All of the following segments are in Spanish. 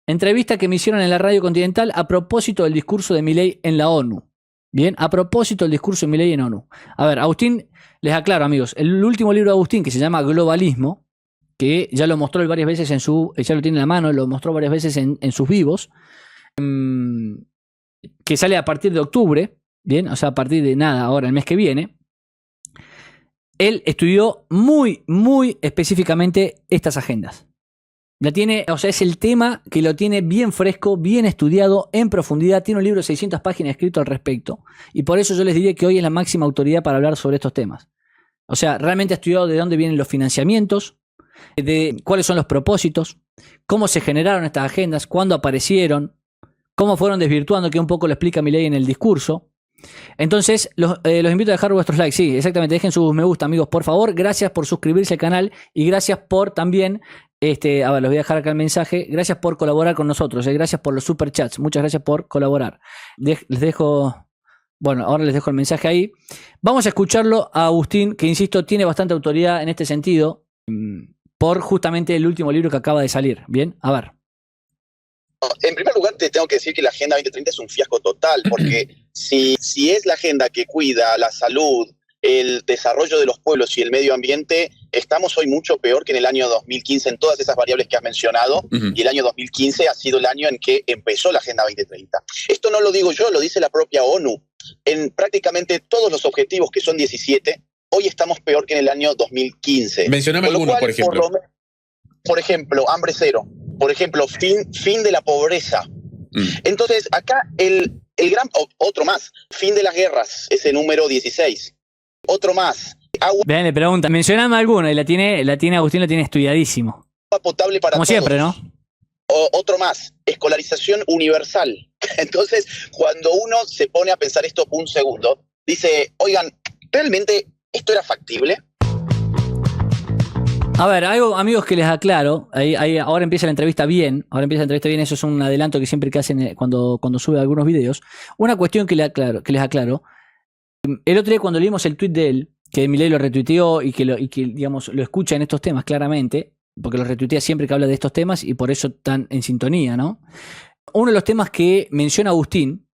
Entrevista que me hicieron en la Radio Continental a propósito del discurso de Milei en la ONU. Bien, a propósito del discurso de Milei en ONU. A ver, Agustín, les aclaro, amigos, el último libro de Agustín, que se llama Globalismo, que ya lo mostró varias veces ya lo tiene en la mano, lo mostró varias veces en sus vivos, que sale a partir de octubre, bien, o sea, a partir de nada, ahora el mes que viene. Él estudió muy, muy específicamente estas agendas. La tiene, o sea, es el tema que lo tiene bien fresco, bien estudiado, en profundidad. Tiene un libro de 600 páginas escrito al respecto. Y por eso yo les diría que hoy es la máxima autoridad para hablar sobre estos temas. O sea, realmente ha estudiado de dónde vienen los financiamientos, de cuáles son los propósitos, cómo se generaron estas agendas, cuándo aparecieron, cómo fueron desvirtuando, que un poco lo explica Milei en el discurso. Entonces, los invito a dejar vuestros likes. Sí, exactamente, dejen sus me gusta, amigos, por favor. Gracias por suscribirse al canal y gracias por también, a ver, los voy a dejar acá el mensaje. Gracias por colaborar con nosotros, gracias por los superchats, muchas gracias por colaborar. Les dejo, bueno, ahora les dejo el mensaje ahí. Vamos a escucharlo a Agustín, que insisto, tiene bastante autoridad en este sentido, por justamente el último libro que acaba de salir. Bien, a ver. En primer lugar, te tengo que decir que la Agenda 2030 es un fiasco total, porque si es la agenda que cuida la salud, el desarrollo de los pueblos y el medio ambiente, estamos hoy mucho peor que en el año 2015 en todas esas variables que has mencionado, y el año 2015 ha sido el año en que empezó la Agenda 2030. Esto no lo digo yo, lo dice la propia ONU. En prácticamente todos los objetivos, que son 17, hoy estamos peor que en el año 2015. Mencioname algunos, por ejemplo. Por ejemplo, hambre cero. Por ejemplo, fin de la pobreza. Entonces, acá el gran... Otro más, fin de las guerras, ese número 16. Otro más. Vean, le pregunta, mencioname alguno, y la tiene Agustín, lo tiene estudiadísimo. Agua potable para como todos. Siempre, ¿no? Otro más, escolarización universal. Entonces, cuando uno se pone a pensar esto un segundo, dice, oigan, ¿realmente esto era factible? A ver, algo, amigos, que les aclaro. Ahora empieza la entrevista bien. Eso es un adelanto que siempre que hacen cuando sube algunos videos. Una cuestión que les aclaro. El otro día, cuando leímos el tweet de él, que Milei lo retuiteó y que digamos, lo escucha en estos temas claramente, porque lo retuitea siempre que habla de estos temas y por eso están en sintonía, ¿no? Uno de los temas que menciona Agustín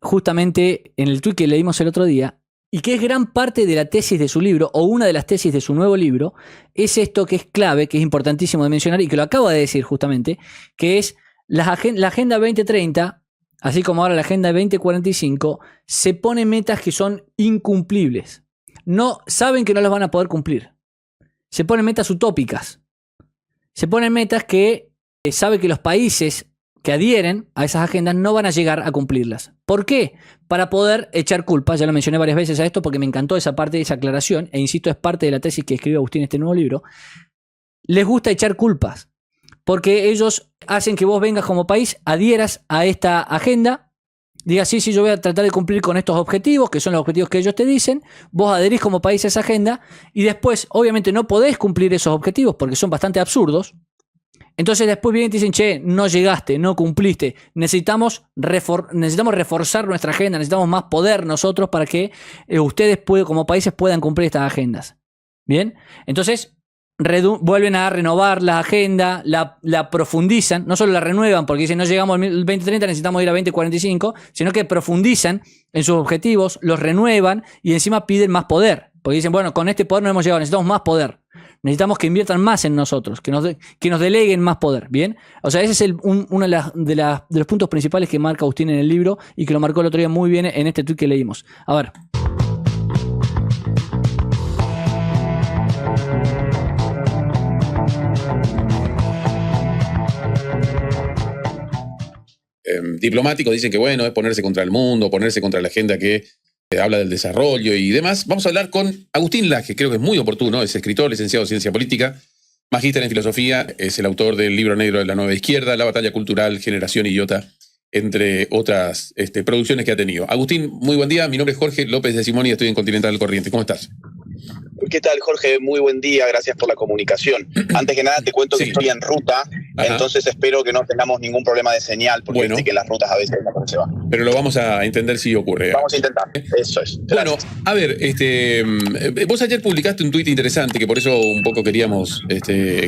justamente en el tweet que leímos el otro día, y que es gran parte de la tesis de su libro, o una de las tesis de su nuevo libro, es esto que es clave, que es importantísimo de mencionar, y que lo acaba de decir justamente, que es la Agenda 2030, así como ahora la Agenda 2045, se pone metas que son incumplibles. No saben que no las van a poder cumplir. Se ponen metas utópicas. Se ponen metas que sabe que los países que adhieren a esas agendas no van a llegar a cumplirlas. ¿Por qué? Para poder echar culpas. Ya lo mencioné varias veces a esto porque me encantó esa parte de esa aclaración, e insisto, es parte de la tesis que escribe Agustín en este nuevo libro. Les gusta echar culpas porque ellos hacen que vos vengas como país, adhieras a esta agenda, digas, sí, yo voy a tratar de cumplir con estos objetivos, que son los objetivos que ellos te dicen, vos adherís como país a esa agenda, y después, obviamente, no podés cumplir esos objetivos porque son bastante absurdos. Entonces después vienen y te dicen, che, no llegaste, no cumpliste, necesitamos reforzar nuestra agenda, necesitamos más poder nosotros para que ustedes como países puedan cumplir estas agendas. ¿Bien? Entonces vuelven a renovar la agenda, la profundizan, no solo la renuevan porque dicen no llegamos al 2030, necesitamos ir a 2045, sino que profundizan en sus objetivos, los renuevan y encima piden más poder. Porque dicen, bueno, con este poder no hemos llegado, necesitamos más poder. Necesitamos que inviertan más en nosotros, que nos deleguen más poder, ¿bien? O sea, ese es uno de los puntos principales que marca Agustín en el libro y que lo marcó el otro día muy bien en este tweet que leímos. A ver. Diplomáticos dicen que bueno, es ponerse contra el mundo, ponerse contra la agenda que habla del desarrollo y demás. Vamos a hablar con Agustín Laje, creo que es muy oportuno, es escritor, licenciado en Ciencia Política, magíster en Filosofía, es el autor del libro negro de la Nueva Izquierda, La batalla cultural, Generación Idiota, entre otras producciones que ha tenido. Agustín, muy buen día, mi nombre es Jorge López de Simón y estoy en Continental Corriente. ¿Cómo estás? ¿Qué tal, Jorge? Muy buen día, gracias por la comunicación. Antes que nada te cuento que estoy en ruta Ajá. Entonces espero que no tengamos ningún problema de señal, porque Bueno. viste que las rutas a veces no se van. Pero lo vamos a entender si ocurre. Vamos a intentar, eso es. Bueno, Gracias. a ver, vos ayer publicaste un tuit interesante, que por eso un poco queríamos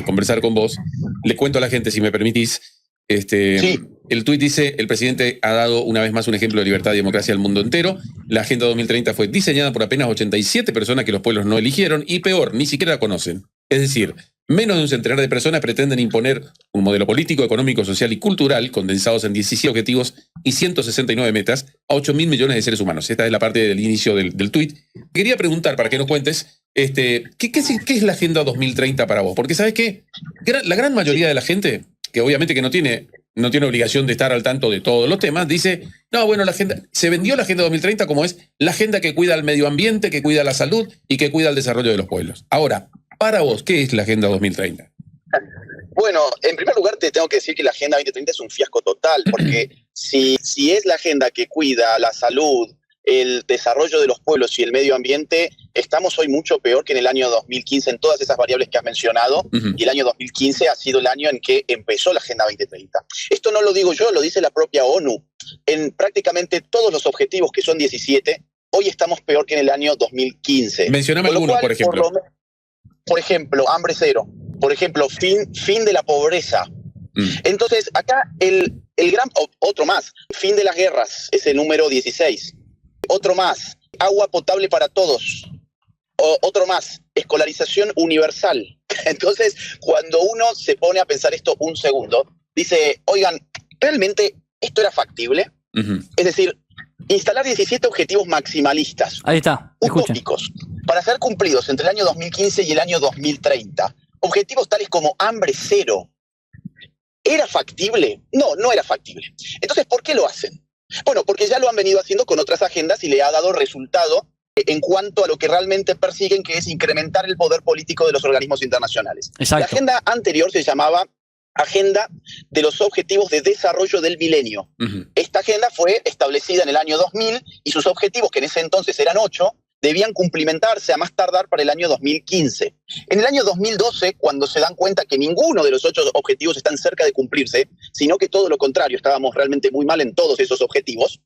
conversar con vos. Le cuento a la gente, si me permitís. Sí. El tuit dice: el presidente ha dado una vez más un ejemplo de libertad y democracia al mundo entero. La Agenda 2030 fue diseñada por apenas 87 personas que los pueblos no eligieron y, peor, ni siquiera la conocen. Es decir, menos de un centenar de personas pretenden imponer un modelo político, económico, social y cultural condensados en 17 objetivos y 169 metas a 8.000 millones de seres humanos. Esta es la parte del inicio del tuit. Quería preguntar, para que nos cuentes, ¿qué es la Agenda 2030 para vos? Porque, ¿sabes qué? La gran mayoría de la gente, que obviamente que no tiene obligación de estar al tanto de todos los temas, dice, no, bueno, se vendió la Agenda 2030 como es la agenda que cuida el medio ambiente, que cuida la salud y que cuida el desarrollo de los pueblos. Ahora, para vos, ¿qué es la Agenda 2030? Bueno, en primer lugar te tengo que decir que la Agenda 2030 es un fiasco total, porque si es la agenda que cuida la salud, el desarrollo de los pueblos y el medio ambiente, estamos hoy mucho peor que en el año 2015 en todas esas variables que has mencionado, y el año 2015 ha sido el año en que empezó la Agenda 2030. Esto no lo digo yo, lo dice la propia ONU. En prácticamente todos los objetivos, que son 17, hoy estamos peor que en el año 2015. Mencioname algunos, por ejemplo. Por ejemplo, hambre cero. Por ejemplo, fin de la pobreza. Entonces, acá otro más, fin de las guerras, ese número 16. Otro más, agua potable para todos. Otro más, escolarización universal. Entonces, cuando uno se pone a pensar esto un segundo, dice, oigan, ¿realmente esto era factible? Es decir, instalar 17 objetivos maximalistas. Ahí está, utópicos, para ser cumplidos entre el año 2015 y el año 2030. Objetivos tales como hambre cero. ¿Era factible? No, no era factible. Entonces, ¿por qué lo hacen? Bueno, porque ya lo han venido haciendo con otras agendas y le ha dado resultado en cuanto a lo que realmente persiguen, que es incrementar el poder político de los organismos internacionales. Exacto. La agenda anterior se llamaba Agenda de los Objetivos de Desarrollo del Milenio. Esta agenda fue establecida en el año 2000 y sus objetivos, que en ese entonces eran 8, debían cumplimentarse a más tardar para el año 2015. En el año 2012, cuando se dan cuenta que ninguno de los 8 objetivos están cerca de cumplirse, sino que todo lo contrario, estábamos realmente muy mal en todos esos objetivos,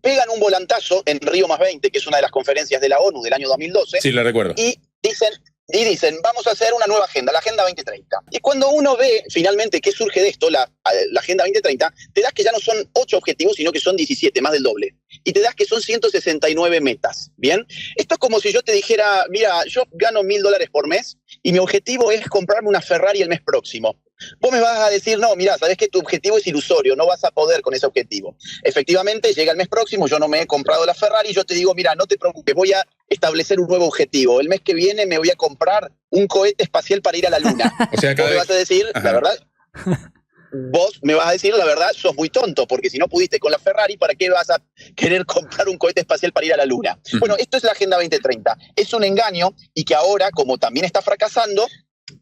pegan un volantazo en Río +20, que es una de las conferencias de la ONU del año 2012. Sí, la recuerdo. Y dicen, vamos a hacer una nueva agenda, la Agenda 2030. Y cuando uno ve finalmente qué surge de esto, la Agenda 2030, te das que ya no son 8 objetivos, sino que son 17, más del doble. Y te das que son 169 metas, ¿bien? Esto es como si yo te dijera, mira, yo gano $1.000 por mes y mi objetivo es comprarme una Ferrari el mes próximo. Vos me vas a decir, no, mira, sabés que tu objetivo es ilusorio, no vas a poder con ese objetivo. Efectivamente, llega el mes próximo, yo no me he comprado la Ferrari y yo te digo, mira, no te preocupes, voy a establecer un nuevo objetivo. El mes que viene me voy a comprar un cohete espacial para ir a la Luna. O sea, vos me vas a decir, Ajá. la verdad, vos me vas a decir, la verdad, sos muy tonto, porque si no pudiste con la Ferrari, ¿para qué vas a querer comprar un cohete espacial para ir a la Luna? Bueno, esto es la Agenda 2030. Es un engaño y que ahora, como también está fracasando,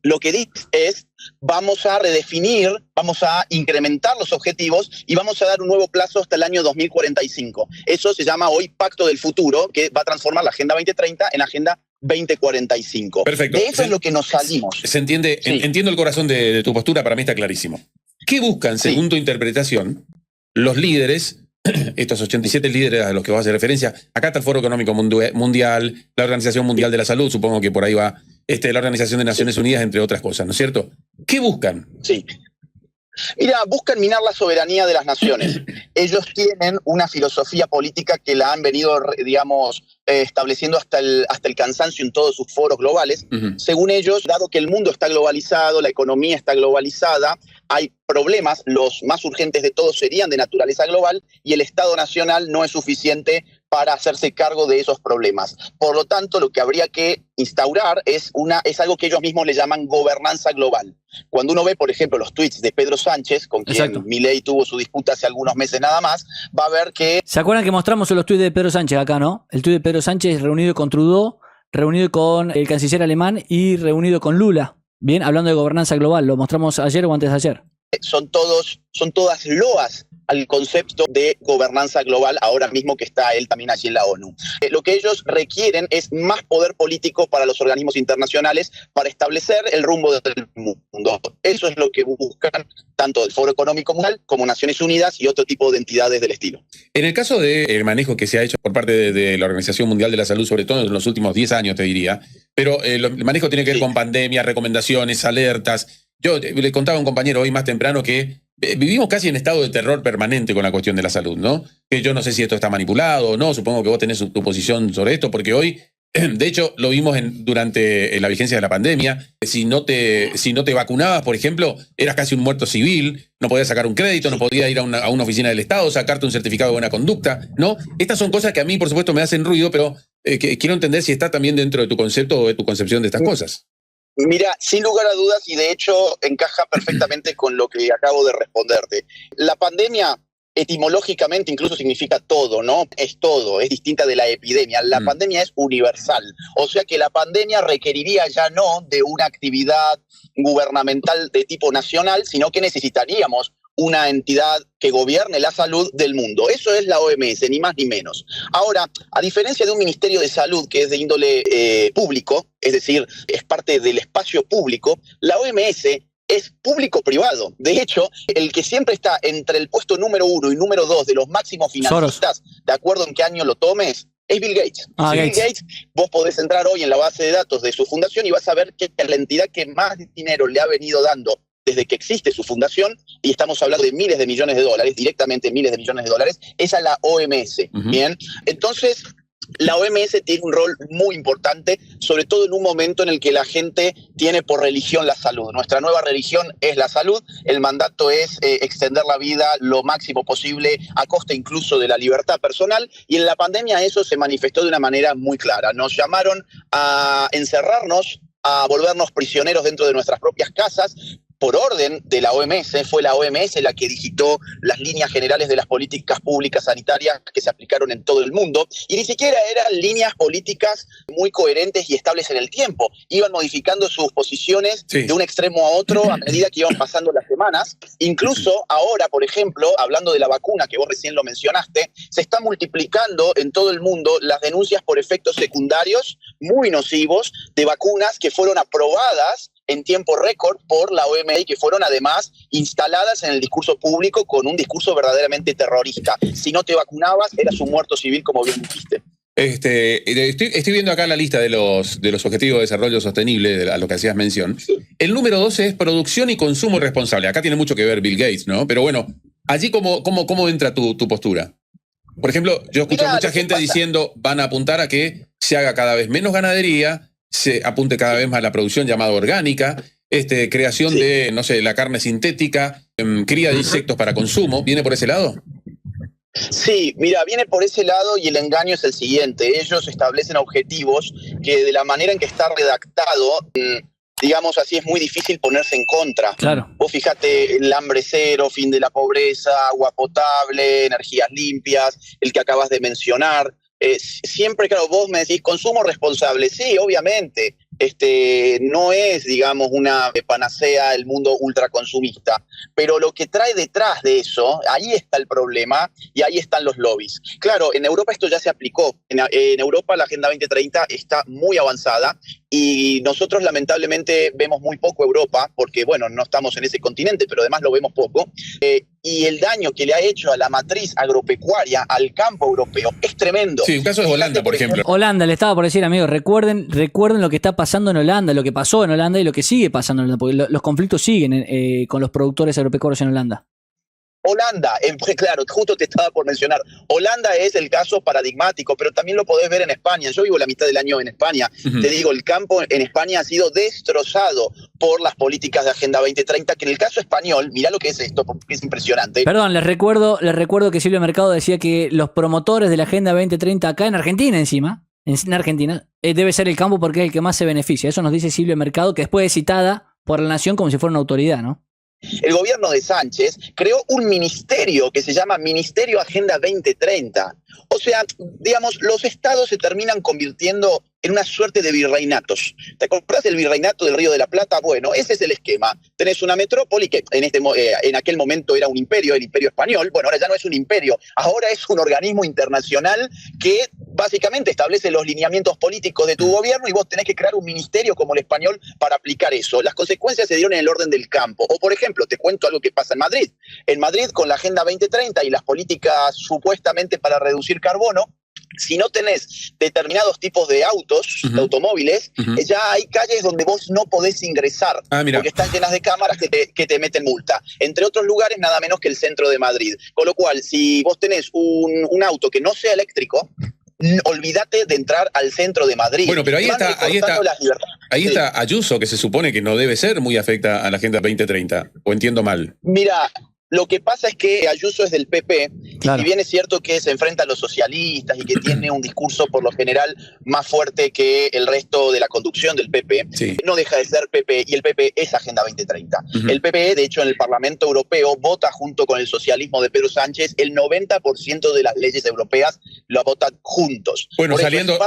lo que dice es, vamos a redefinir, vamos a incrementar los objetivos y vamos a dar un nuevo plazo hasta el año 2045. Eso se llama hoy Pacto del Futuro, que va a transformar la Agenda 2030 en Agenda 2045. Perfecto. De eso es lo que nos salimos. Se entiende, Sí. Entiendo el corazón de tu postura, para mí está clarísimo. ¿Qué buscan, según tu interpretación, los líderes, estos 87 líderes a los que vas a hacer referencia? Acá está el Foro Económico Mundial, la Organización Mundial de la Salud, supongo que por ahí va, la Organización de Naciones Unidas, entre otras cosas, ¿no es cierto? ¿Qué buscan? Sí. Mira, buscan minar la soberanía de las naciones. Ellos tienen una filosofía política que la han venido, digamos, estableciendo hasta el cansancio en todos sus foros globales. Según ellos, dado que el mundo está globalizado, la economía está globalizada, hay problemas, los más urgentes de todos serían de naturaleza global y el Estado Nacional no es suficiente para hacerse cargo de esos problemas. Por lo tanto, lo que habría que instaurar es algo que ellos mismos le llaman gobernanza global. Cuando uno ve, por ejemplo, los tweets de Pedro Sánchez, con quien Milei tuvo su disputa hace algunos meses nada más, va a ver que... ¿Se acuerdan que mostramos los tweets de Pedro Sánchez acá, no? El tweet de Pedro Sánchez reunido con Trudeau, reunido con el canciller alemán y reunido con Lula. Bien, hablando de gobernanza global, ¿lo mostramos ayer o antes de ayer? son todas loas al concepto de gobernanza global, ahora mismo que está él también allí en la ONU. Lo que ellos requieren es más poder político para los organismos internacionales para establecer el rumbo del mundo. Eso es lo que buscan tanto el Foro Económico Mundial como Naciones Unidas y otro tipo de entidades del estilo. En el caso del manejo que se ha hecho por parte de la Organización Mundial de la Salud, sobre todo en los últimos 10 años, te diría, pero el manejo tiene que ver con pandemias, recomendaciones, alertas. Yo le contaba a un compañero hoy más temprano que vivimos casi en estado de terror permanente con la cuestión de la salud, ¿no? Que yo no sé si esto está manipulado o no, supongo que vos tenés tu posición sobre esto, porque hoy, de hecho, lo vimos durante la vigencia de la pandemia. Si no te vacunabas, por ejemplo, eras casi un muerto civil, no podías sacar un crédito, no podías ir a una oficina del Estado, sacarte un certificado de buena conducta, ¿no? Estas son cosas que a mí, por supuesto, me hacen ruido, pero que quiero entender si está también dentro de tu concepto o de tu concepción de estas cosas. Mira, sin lugar a dudas, y de hecho encaja perfectamente con lo que acabo de responderte. La pandemia etimológicamente incluso significa todo, ¿no? Es todo, es distinta de la epidemia. La pandemia es universal, o sea que la pandemia requeriría ya no de una actividad gubernamental de tipo nacional, sino que necesitaríamos una entidad que gobierne la salud del mundo. Eso es la OMS, ni más ni menos. Ahora, a diferencia de un Ministerio de Salud que es de índole público, es decir, es parte del espacio público, la OMS es público-privado. De hecho, el que siempre está entre el puesto número 1 y número 2 de los máximos financistas, Soros, de acuerdo en qué año lo tomes, es Bill Gates. Bill Gates, vos podés entrar hoy en la base de datos de su fundación y vas a ver que la entidad que más dinero le ha venido dando desde que existe su fundación, y estamos hablando de miles de millones de dólares, directamente miles de millones de dólares, es a la OMS. Bien, entonces la OMS tiene un rol muy importante, sobre todo en un momento en el que la gente tiene por religión la salud. Nuestra nueva religión es la salud, el mandato es extender la vida lo máximo posible a costa incluso de la libertad personal, y en la pandemia eso se manifestó de una manera muy clara. Nos llamaron a encerrarnos, a volvernos prisioneros dentro de nuestras propias casas, por orden de la OMS. Fue la OMS la que digitó las líneas generales de las políticas públicas sanitarias que se aplicaron en todo el mundo, y ni siquiera eran líneas políticas muy coherentes y estables en el tiempo. Iban modificando sus posiciones de un extremo a otro a medida que iban pasando las semanas. Incluso ahora, por ejemplo, hablando de la vacuna, que vos recién lo mencionaste, se está multiplicando en todo el mundo las denuncias por efectos secundarios muy nocivos de vacunas que fueron aprobadas en tiempo récord por la OMS y que fueron además instaladas en el discurso público con un discurso verdaderamente terrorista. Si no te vacunabas, eras un muerto civil, como bien dijiste. Estoy viendo acá la lista de los Objetivos de Desarrollo Sostenible, a lo que hacías mención. Sí. El número 12 es producción y consumo responsable. Acá tiene mucho que ver Bill Gates, ¿no? Pero bueno, allí ¿cómo entra tu postura? Por ejemplo, yo escucho a mucha gente diciendo van a apuntar a que se haga cada vez menos ganadería, se apunte cada vez más a la producción llamada orgánica, creación de, no sé, la carne sintética, cría de insectos para consumo. ¿Viene por ese lado? Sí, mira, viene por ese lado, y el engaño es el siguiente. Ellos establecen objetivos que de la manera en que está redactado, digamos así, es muy difícil ponerse en contra. Claro. Vos fíjate, el hambre cero, fin de la pobreza, agua potable, energías limpias, el que acabas de mencionar. Siempre, claro, vos me decís consumo responsable. Sí, obviamente. No es, digamos, una panacea el mundo ultraconsumista, pero lo que trae detrás de eso, ahí está el problema y ahí están los lobbies. Claro, en Europa esto ya se aplicó. En Europa la Agenda 2030 está muy avanzada y nosotros lamentablemente vemos muy poco Europa, porque bueno, no estamos en ese continente, pero además lo vemos poco. Y el daño que le ha hecho a la matriz agropecuaria, al campo europeo, es tremendo. Sí, un caso es Holanda, por ejemplo. Holanda, le estaba por decir, amigo, recuerden lo que está pasando en Holanda, lo que pasó en Holanda y lo que sigue pasando en Holanda, porque los conflictos siguen con los productores agropecuarios en Holanda. Holanda, claro, justo te estaba por mencionar, Holanda es el caso paradigmático, pero también lo podés ver en España. Yo vivo la mitad del año en España. Te digo, el campo en España ha sido destrozado por las políticas de Agenda 2030, que en el caso español, mirá lo que es esto, porque es impresionante. Perdón, les recuerdo que Silvio Mercado decía que los promotores de la Agenda 2030 acá en Argentina encima, en Argentina, debe ser el campo porque es el que más se beneficia. Eso nos dice Silvio Mercado, que después es citada por La Nación como si fuera una autoridad, ¿no? el gobierno de Sánchez creó un ministerio que se llama Ministerio Agenda 2030. O sea, digamos, los estados se terminan convirtiendo en una suerte de virreinatos. ¿Te acordás del virreinato del Río de la Plata? Bueno, ese es el esquema. Tenés una metrópoli que en aquel momento era un imperio, el Imperio Español. Bueno, ahora ya no es un imperio, ahora es un organismo internacional que básicamente establece los lineamientos políticos de tu gobierno y vos tenés que crear un ministerio como el español para aplicar eso. Las consecuencias se dieron en el orden del campo. O, por ejemplo, te cuento algo que pasa en Madrid. En Madrid, con la Agenda 2030 y las políticas supuestamente para reducir carbono, si no tenés determinados tipos de autos, de automóviles, ya hay calles donde vos no podés ingresar, porque están llenas de cámaras que te meten multa. Entre otros lugares, nada menos que el centro de Madrid. Con lo cual, si vos tenés un auto que no sea eléctrico, olvídate de entrar al centro de Madrid. Bueno, pero ahí está Ayuso, que se supone que no debe ser muy afecta a la Agenda 2030, ¿o entiendo mal? Mira, lo que pasa es que Ayuso es del PP, claro. Y si bien es cierto que se enfrenta a los socialistas y que tiene un discurso por lo general más fuerte que el resto de la conducción del PP, sí, no deja de ser PP, y el PP es Agenda 2030. El PP, de hecho, en el Parlamento Europeo vota junto con el socialismo de Pedro Sánchez, el 90% de las leyes europeas lo votan juntos. Bueno, saliendo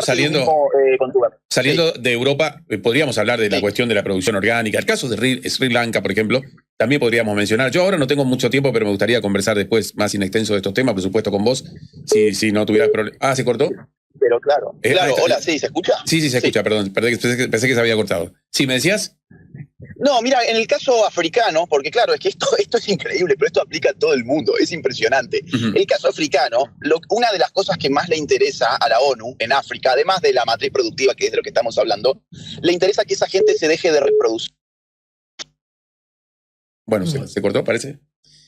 Sí. de Europa, podríamos hablar de la cuestión de la producción orgánica. El caso de Sri Lanka, por ejemplo, también podríamos mencionar. Yo ahora no tengo mucho tiempo, pero me gustaría conversar después más in extenso de estos temas, por supuesto, con vos, si no tuvieras problema. Ah, ¿se cortó? Pero claro. Hola, ¿sí? ¿Se escucha? Sí, se escucha, perdón. Pensé que se había cortado. ¿Sí me decías? No, mira, en el caso africano, porque claro, es que esto es increíble, pero esto aplica a todo el mundo, es impresionante. El caso africano, una de las cosas que más le interesa a la ONU en África, además de la matriz productiva, que es de lo que estamos hablando, le interesa que esa gente se deje de reproducir. Bueno, ¿se cortó, parece?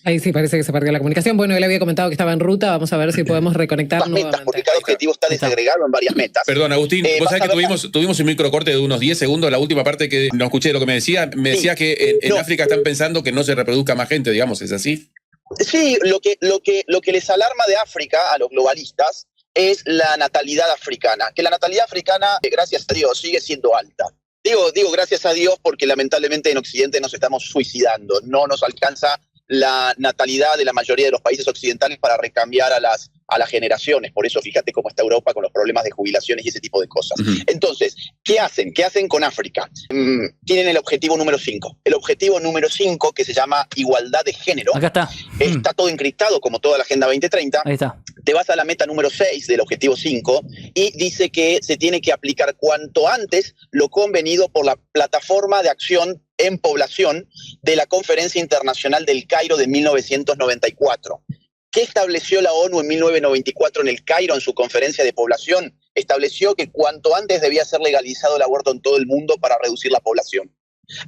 Ahí sí, parece que se perdió la comunicación. Bueno, él había comentado que estaba en ruta. Vamos a ver si podemos reconectar las metas, porque cada objetivo está desagregado en varias metas. Perdón, Agustín, vos sabés que tuvimos un microcorte de unos 10 segundos. La última parte que no escuché lo que me decía que en África están pensando que no se reproduzca más gente, digamos, ¿es así? Sí, lo que les alarma de África a los globalistas es la natalidad africana. Que la natalidad africana, gracias a Dios, sigue siendo alta. Digo gracias a Dios porque lamentablemente en Occidente nos estamos suicidando. No nos alcanza la natalidad de la mayoría de los países occidentales para recambiar a las generaciones. Por eso fíjate cómo está Europa con los problemas de jubilaciones y ese tipo de cosas. Entonces, ¿qué hacen? ¿Qué hacen con África? Tienen el objetivo número 5. El objetivo número 5, que se llama igualdad de género. Acá está. Está todo encriptado como toda la Agenda 2030. Ahí está. Te vas a la meta número 6 del objetivo 5 y dice que se tiene que aplicar cuanto antes lo convenido por la Plataforma de Acción en Población de la Conferencia Internacional del Cairo de 1994. ¿Qué estableció la ONU en 1994 en el Cairo en su conferencia de población? Estableció que cuanto antes debía ser legalizado el aborto en todo el mundo para reducir la población.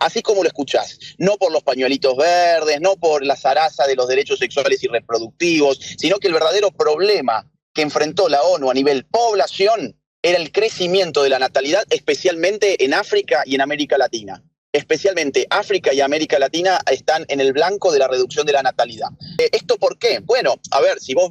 Así como lo escuchás, no por los pañuelitos verdes, no por la zaraza de los derechos sexuales y reproductivos, sino que el verdadero problema que enfrentó la ONU a nivel población era el crecimiento de la natalidad, especialmente en África y en América Latina. Especialmente África y América Latina están en el blanco de la reducción de la natalidad. ¿Esto por qué? Bueno, a ver, si vos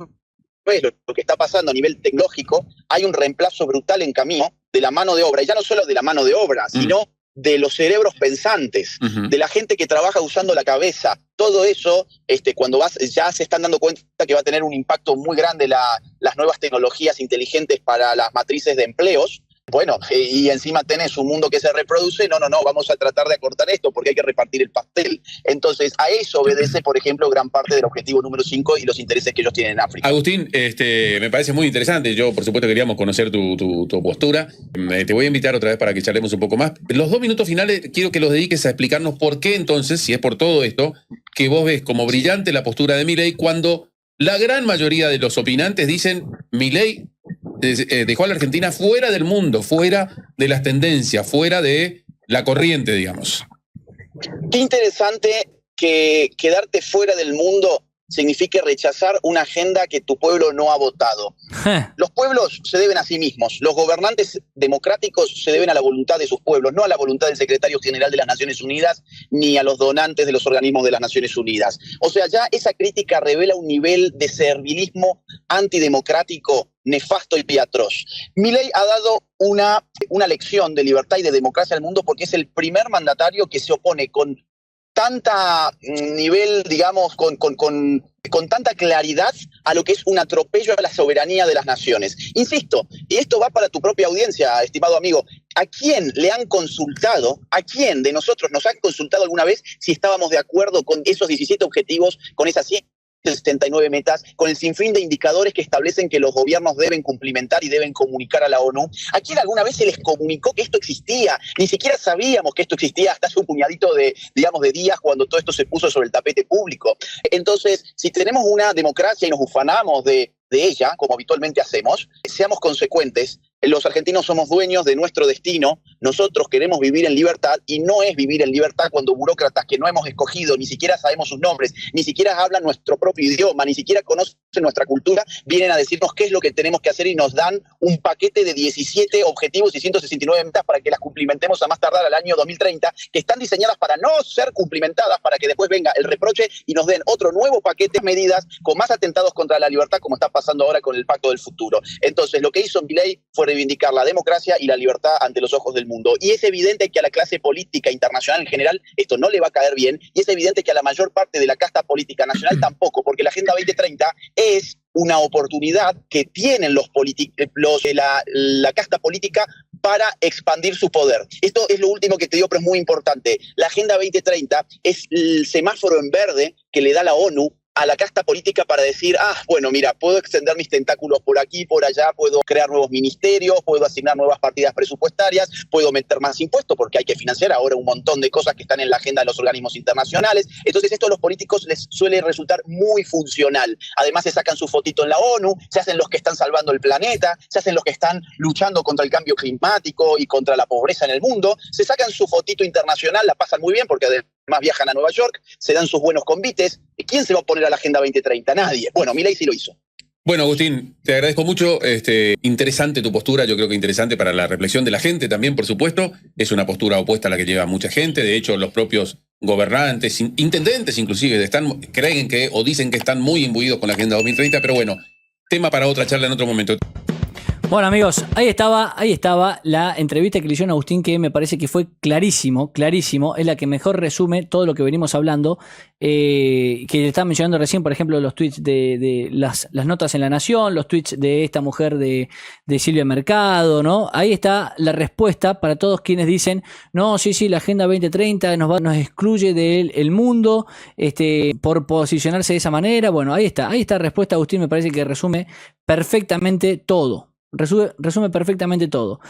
ves lo que está pasando a nivel tecnológico, hay un reemplazo brutal en camino de la mano de obra, y ya no solo de la mano de obra, sino de los cerebros pensantes, de la gente que trabaja usando la cabeza. Todo eso, cuando ya se están dando cuenta que va a tener un impacto muy grande las nuevas tecnologías inteligentes para las matrices de empleos. Bueno, y encima tenés un mundo que se reproduce, no, vamos a tratar de acortar esto porque hay que repartir el pastel. Entonces, a eso obedece, por ejemplo, gran parte del objetivo número 5 y los intereses que ellos tienen en África. Agustín, me parece muy interesante. Yo, por supuesto, queríamos conocer tu postura. Te voy a invitar otra vez para que charlemos un poco más. Los 2 minutos finales quiero que los dediques a explicarnos por qué entonces, si es por todo esto, que vos ves como brillante la postura de Milei cuando la gran mayoría de los opinantes dicen Milei dejó a la Argentina fuera del mundo, fuera de las tendencias, fuera de la corriente, digamos. Qué interesante que quedarte fuera del mundo signifique rechazar una agenda que tu pueblo no ha votado. Los pueblos se deben a sí mismos. Los gobernantes democráticos se deben a la voluntad de sus pueblos, no a la voluntad del secretario general de las Naciones Unidas ni a los donantes de los organismos de las Naciones Unidas. O sea, ya esa crítica revela un nivel de servilismo antidemocrático nefasto y atroz. Milei ha dado una lección de libertad y de democracia al mundo porque es el primer mandatario que se opone con tanta nivel, digamos, con tanta claridad a lo que es un atropello a la soberanía de las naciones. Insisto, y esto va para tu propia audiencia, estimado amigo, ¿a quién le han consultado, a quién de nosotros nos han consultado alguna vez si estábamos de acuerdo con esos 17 objetivos, con esas 179 metas, con el sinfín de indicadores que establecen que los gobiernos deben cumplimentar y deben comunicar a la ONU? ¿A quién alguna vez se les comunicó que esto existía? Ni siquiera sabíamos que esto existía hasta hace un puñadito de días cuando todo esto se puso sobre el tapete público. Entonces, si tenemos una democracia y nos ufanamos de ella, como habitualmente hacemos, seamos consecuentes. Los argentinos somos dueños de nuestro destino, nosotros queremos vivir en libertad y no es vivir en libertad cuando burócratas que no hemos escogido, ni siquiera sabemos sus nombres, ni siquiera hablan nuestro propio idioma, ni siquiera conocen nuestra cultura, vienen a decirnos qué es lo que tenemos que hacer y nos dan un paquete de 17 objetivos y 169 metas para que las cumplimentemos a más tardar al año 2030, que están diseñadas para no ser cumplimentadas, para que después venga el reproche y nos den otro nuevo paquete de medidas con más atentados contra la libertad, como está pasando ahora con el Pacto del Futuro. Entonces, lo que hizo Milei fue reivindicar la democracia y la libertad ante los ojos del mundo. Y es evidente que a la clase política internacional en general esto no le va a caer bien, y es evidente que a la mayor parte de la casta política nacional tampoco, porque la Agenda 2030 es una oportunidad que tienen la casta política para expandir su poder. Esto es lo último que te digo, pero es muy importante. La Agenda 2030 es el semáforo en verde que le da la ONU a la casta política para decir, bueno, mira, puedo extender mis tentáculos por aquí, por allá, puedo crear nuevos ministerios, puedo asignar nuevas partidas presupuestarias, puedo meter más impuestos porque hay que financiar ahora un montón de cosas que están en la agenda de los organismos internacionales. Entonces esto a los políticos les suele resultar muy funcional. Además se sacan su fotito en la ONU, se hacen los que están salvando el planeta, se hacen los que están luchando contra el cambio climático y contra la pobreza en el mundo, se sacan su fotito internacional, la pasan muy bien porque además viajan a Nueva York, se dan sus buenos convites. ¿Quién se va a poner a la Agenda 2030? Nadie. Bueno, Milei sí lo hizo. Bueno, Agustín, te agradezco mucho. Interesante tu postura, yo creo que interesante para la reflexión de la gente también, por supuesto. Es una postura opuesta a la que lleva mucha gente. De hecho, los propios gobernantes, intendentes inclusive, creen que o dicen que están muy imbuidos con la Agenda 2030, pero bueno, tema para otra charla en otro momento. Bueno, amigos, ahí estaba la entrevista que le hicieron a Agustín, que me parece que fue clarísimo, es la que mejor resume todo lo que venimos hablando, que estaba mencionando recién, por ejemplo, los tweets de las notas en La Nación, los tweets de esta mujer de Silvia Mercado, ¿no? Ahí está la respuesta para todos quienes dicen, no, sí, la Agenda 2030 nos excluye del mundo, por posicionarse de esa manera. Bueno, ahí está la respuesta, Agustín, me parece que resume perfectamente todo. Resume perfectamente todo.